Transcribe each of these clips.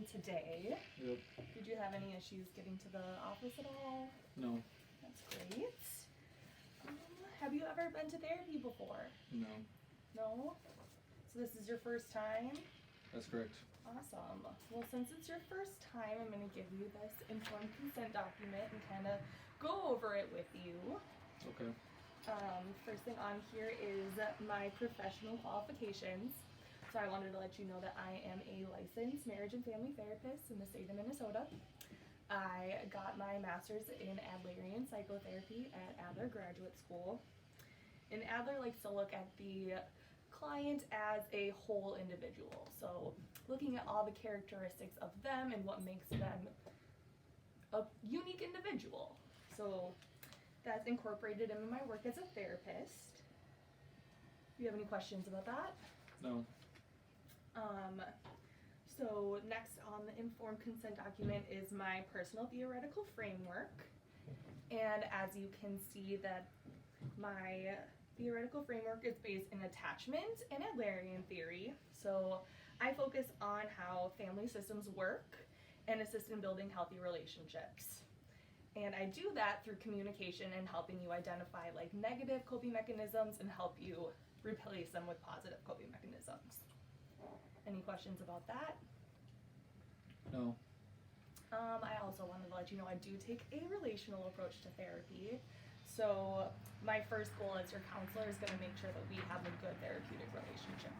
in today. Yep. Did you have any issues getting to the office at all? No. That's great. Have you ever been to therapy before? No. No? So this is your first time? That's correct. Awesome. Well, since it's your first time, I'm going to give you this informed consent document and kind of go over it with you. Okay. First thing on here is my professional qualifications. So I wanted to let you know that I am a licensed marriage and family therapist in the state of Minnesota. I got my master's in Adlerian psychotherapy at Adler Graduate School. And Adler likes to look at the client as a whole individual. So looking at all the characteristics of them and what makes them a unique individual. So that's incorporated into my work as a therapist. Do you have any questions about that? No. So next on the informed consent document is my personal theoretical framework. And as you can see that my theoretical framework is based in attachment and Adlerian theory. So I focus on how family systems work and assist in building healthy relationships. And I do that through communication and helping you identify like negative coping mechanisms and help you replace them with positive coping mechanisms. Any questions about that? No. I also wanted to let you know I do take a relational approach to therapy. So my first goal as your counselor is going to make sure that we have a good therapeutic relationship.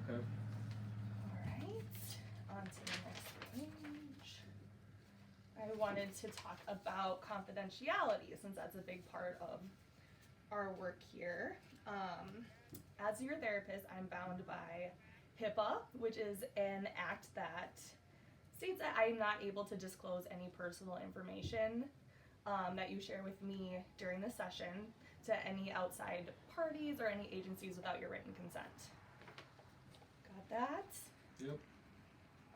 Okay. All right, on to the next page. I wanted to talk about confidentiality since that's a big part of our work here. As your therapist, I'm bound by HIPAA, which is an act that states that I'm not able to disclose any personal information that you share with me during the session to any outside parties or any agencies without your written consent. Got that? Yep.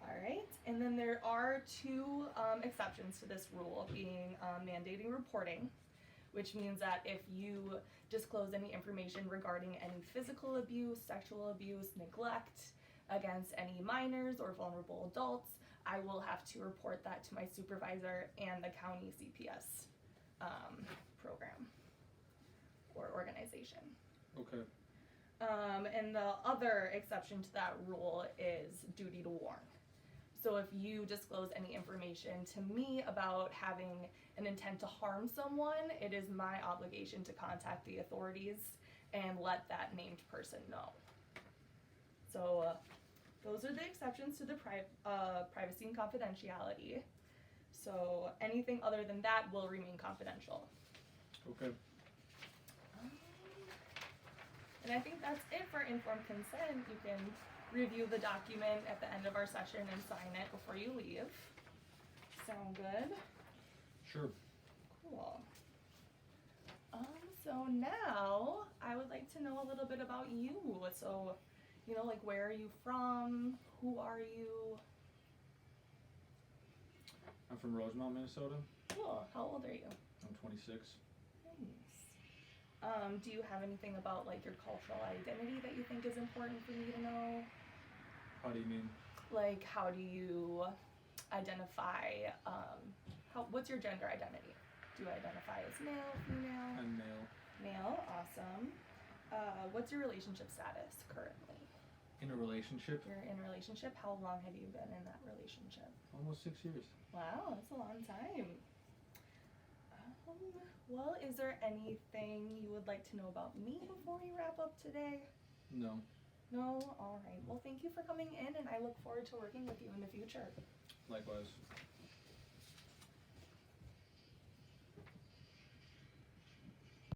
All right, and then there are two exceptions to this rule, being mandating reporting, which means that if you disclose any information regarding any physical abuse, sexual abuse, neglect against any minors or vulnerable adults, I will have to report that to my supervisor and the county CPS program or organization. Okay. And the other exception to that rule is duty to warn. So if you disclose any information to me about having an intent to harm someone, it is my obligation to contact the authorities and let that named person know. So those are the exceptions to the privacy and confidentiality. So anything other than that will remain confidential. Okay. And I think that's it for informed consent. You can review the document at the end of our session and sign it before you leave. Sound good? Sure. Cool. So now I would like to know a little bit about you. So, like where are you from? Who are you? I'm from Rosemount, Minnesota. Cool. How old are you? I'm 26. Nice. Do you have anything about like your cultural identity that you think is important for me to know? How do you mean? Like how do you identify, what's your gender identity? Do you identify as male, female? I'm male. Male, awesome. What's your relationship status currently? In a relationship? You're in a relationship. How long have you been in that relationship? Almost 6 years. Wow, that's a long time. Well, is there anything you would like to know about me before we wrap up today? No. No? All right. Well, thank you for coming in, and I look forward to working with you in the future. Likewise.